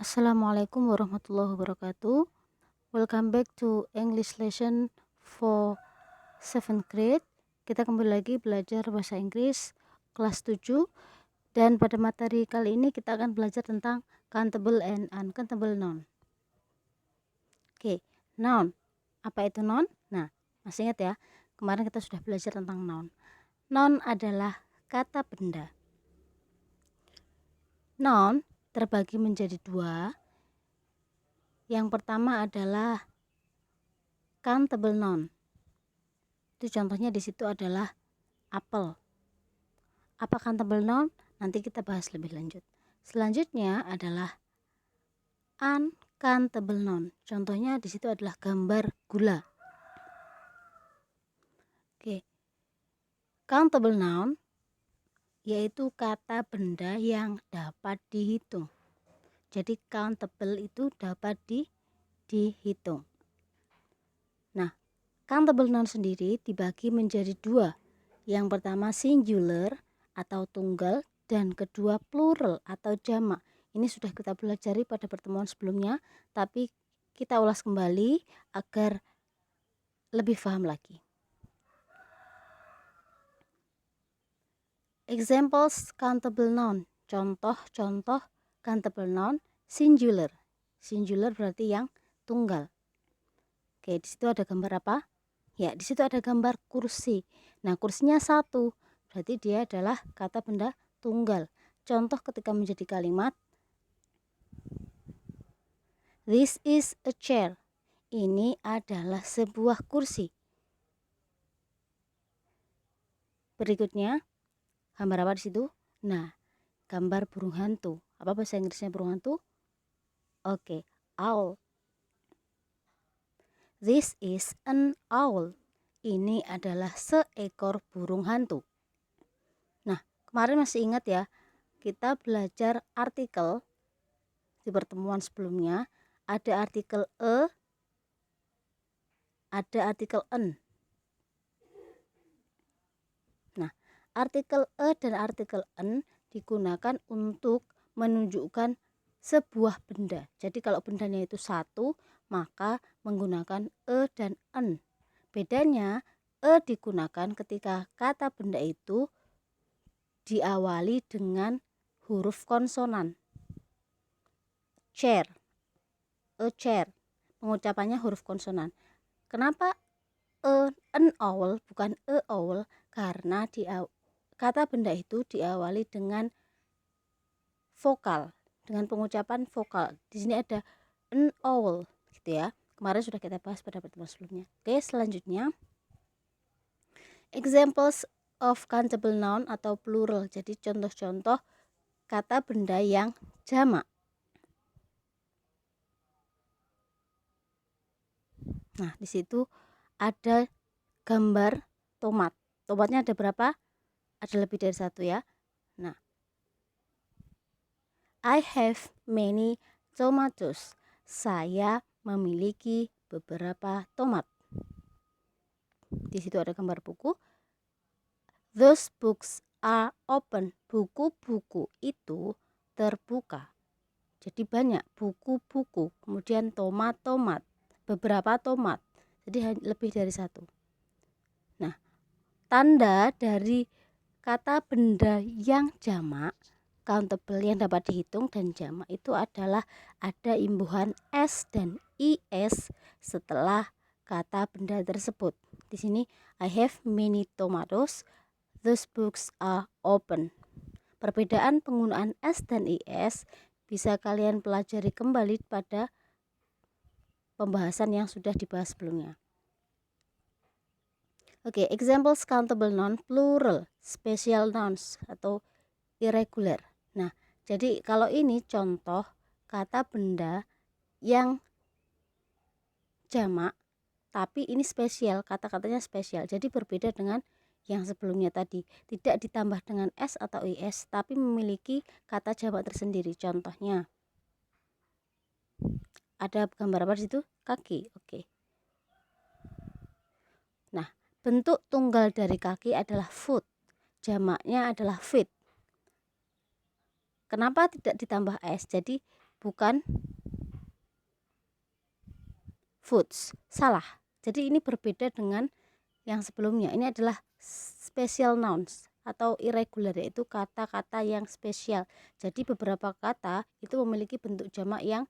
Assalamualaikum warahmatullahi wabarakatuh. Welcome back to English lesson for 7th grade. Kita kembali lagi belajar bahasa Inggris kelas 7. Dan pada materi kali ini kita akan belajar tentang countable and uncountable noun. Oke, noun. Apa itu noun? Nah, masih ingat ya? Kemarin kita sudah belajar tentang noun. Noun adalah kata benda. Noun terbagi menjadi dua. Yang pertama adalah countable noun. Itu contohnya di situ adalah apel. Apa countable noun? Nanti kita bahas lebih lanjut. Selanjutnya adalah uncountable noun. Contohnya di situ adalah gambar gula. Oke. Countable noun yaitu kata benda yang dapat dihitung. Jadi countable itu dapat dihitung. Nah, countable noun sendiri dibagi menjadi dua. Yang pertama singular atau tunggal dan kedua plural atau jamak. Ini sudah kita pelajari pada pertemuan sebelumnya, tapi kita ulas kembali agar lebih paham lagi. Examples countable noun. Contoh-contoh countable noun singular. Singular berarti yang tunggal. Oke, di situ ada gambar apa? Ya, di situ ada gambar kursi. Nah, kursinya satu. Berarti dia adalah kata benda tunggal. Contoh ketika menjadi kalimat this is a chair. Ini adalah sebuah kursi. Berikutnya, gambar apa di situ? Nah, gambar burung hantu. Apa bahasa Inggrisnya burung hantu? Oke, owl. This is an owl. Ini adalah seekor burung hantu. Nah, kemarin masih ingat ya, kita belajar artikel di pertemuan sebelumnya. Ada artikel ada artikel en. Nah, artikel dan artikel en digunakan untuk menunjukkan sebuah benda. Jadi kalau bendanya itu satu, maka menggunakan dan en. Bedanya digunakan ketika kata benda itu diawali dengan huruf konsonan. Chair, a chair, pengucapannya huruf konsonan. Kenapa an owl bukan a owl? Karena kata benda itu diawali dengan vokal, dengan pengucapan vokal. Di sini ada an owl, gitu ya. Kemarin sudah kita bahas pada pertemuan sebelumnya. Oke, selanjutnya examples of countable noun atau plural. Jadi contoh-contoh kata benda yang jamak. Nah, di situ ada gambar tomat. Tomatnya ada berapa? Ada lebih dari satu ya. Nah, I have many tomatoes. Saya memiliki beberapa tomat. Di situ ada gambar buku. Those books are open. Buku-buku itu terbuka. Jadi banyak buku-buku. Kemudian tomat-tomat. Beberapa tomat. Jadi lebih dari satu. Nah, tanda dari kata benda yang jamak, countable yang dapat dihitung dan jamak itu adalah ada imbuhan s dan is setelah kata benda tersebut. Di sini I have many tomatoes. Those books are open. Perbedaan penggunaan s dan is bisa kalian pelajari kembali pada pembahasan yang sudah dibahas sebelumnya. Oke, examples countable noun plural, special nouns atau irregular. Nah, jadi kalau ini contoh kata benda yang jamak, tapi ini spesial, kata-katanya spesial. Jadi berbeda dengan yang sebelumnya tadi. Tidak ditambah dengan s atau is, tapi memiliki kata jamak tersendiri. Contohnya, ada gambar apa di situ? Kaki. Oke. Nah, bentuk tunggal dari kaki adalah foot. Jamaknya adalah feet. Kenapa tidak ditambah s? Jadi bukan foods. Salah. Jadi ini berbeda dengan yang sebelumnya. Ini adalah special nouns atau irregular, yaitu kata-kata yang spesial. Jadi beberapa kata itu memiliki bentuk jamak yang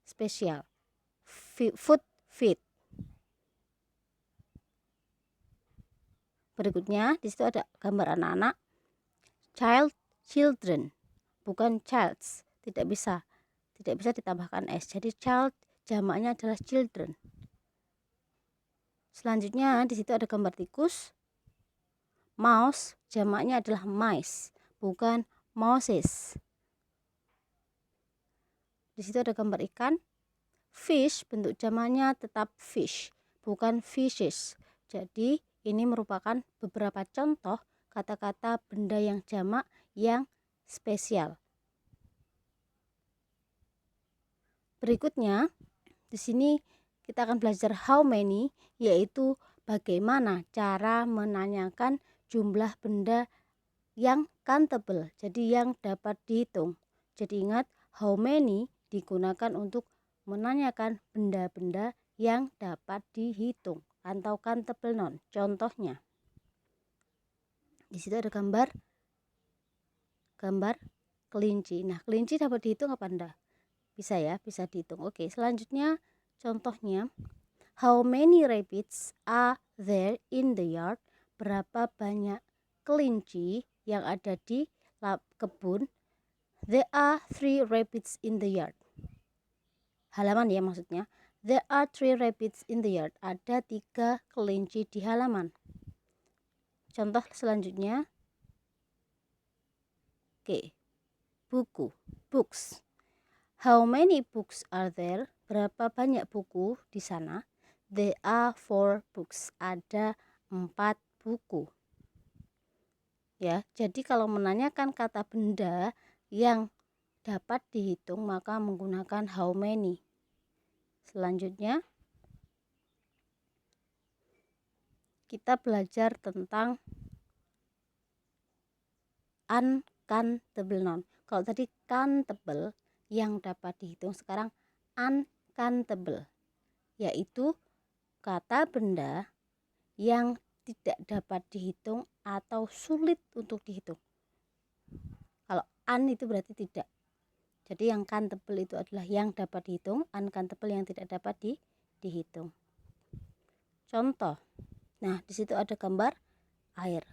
spesial. Food, feed. Berikutnya di situ ada gambar anak-anak. Child, children, bukan childs. Tidak bisa ditambahkan s. Jadi child jamaknya adalah children. Selanjutnya di situ ada gambar tikus. Mouse jamaknya adalah mice, bukan mouses. Di situ ada gambar ikan. Fish bentuk jamaknya tetap fish, bukan fishes. Jadi ini merupakan beberapa contoh kata-kata benda yang jamak yang spesial. Berikutnya di sini kita akan belajar how many, yaitu bagaimana cara menanyakan jumlah benda yang countable, jadi yang dapat dihitung. Jadi ingat, how many digunakan untuk menanyakan benda-benda yang dapat dihitung atau countable noun. Contohnya di situ ada gambar kelinci. Nah, kelinci dapat dihitung apa enggak? Bisa ya, bisa dihitung. Oke, selanjutnya contohnya, how many rabbits are there in the yard? Berapa banyak kelinci yang ada di kebun? There are 3 rabbits in the yard. Halaman ya maksudnya. There are 3 rabbits in the yard. Ada 3 kelinci di halaman. Contoh selanjutnya. Oke. Buku. Books. How many books are there? Berapa banyak buku di sana? There are 4 books. Ada 4 buku. Ya, jadi kalau menanyakan kata benda yang dapat dihitung maka menggunakan how many. Selanjutnya kita belajar tentang uncountable noun. Kalau tadi countable yang dapat dihitung, sekarang uncountable, yaitu kata benda yang tidak dapat dihitung atau sulit untuk dihitung. Kalau un itu berarti tidak. Jadi yang countable itu adalah yang dapat dihitung, uncountable yang tidak dapat dihitung. Contoh. Nah, di situ ada gambar air.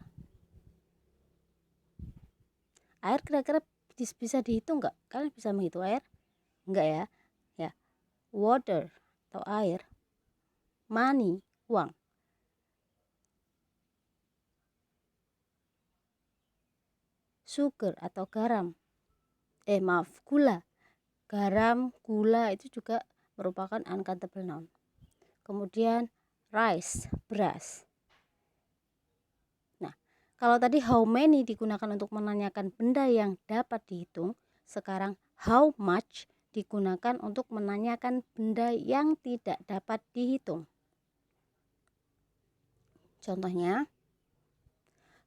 Air kira-kira bisa dihitung nggak? Kalian bisa menghitung air? Enggak ya? Ya. Water atau air. Money, uang. Sugar atau garam. Gula. Garam, gula itu juga merupakan uncountable noun. Kemudian rice, beras. Nah, kalau tadi how many digunakan untuk menanyakan benda yang dapat dihitung, sekarang how much digunakan untuk menanyakan benda yang tidak dapat dihitung. Contohnya,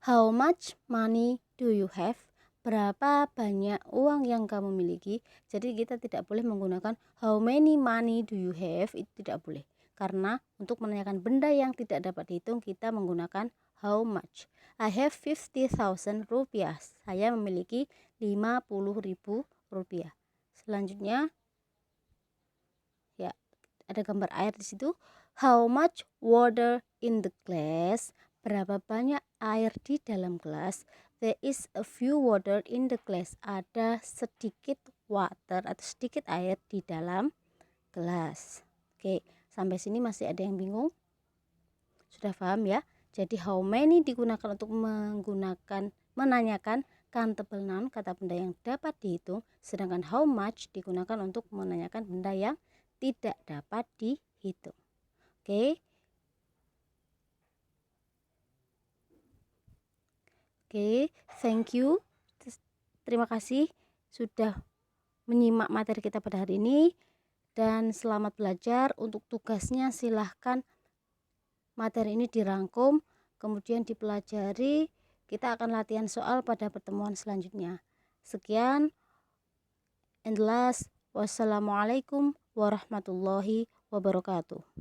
how much money do you have? Berapa banyak uang yang kamu miliki? Jadi kita tidak boleh menggunakan how many money do you have, itu tidak boleh. Karena untuk menanyakan benda yang tidak dapat dihitung kita menggunakan how much. I have 50,000 rupiah. Saya memiliki 50.000 rupiah. Selanjutnya ya ada gambar air di situ. How much water in the glass? Berapa banyak air di dalam gelas? There is a few water in the glass. Ada sedikit water atau sedikit air di dalam gelas. Oke, sampai sini masih ada yang bingung? Sudah paham ya? Jadi how many digunakan untuk menanyakan countable noun, kata benda yang dapat dihitung, sedangkan how much digunakan untuk menanyakan benda yang tidak dapat dihitung. Oke. Oke, thank you. Terima kasih sudah menyimak materi kita pada hari ini dan selamat belajar. Untuk tugasnya silahkan materi ini dirangkum, kemudian dipelajari. Kita akan latihan soal pada pertemuan selanjutnya. Sekian, and last, Wassalamualaikum warahmatullahi wabarakatuh.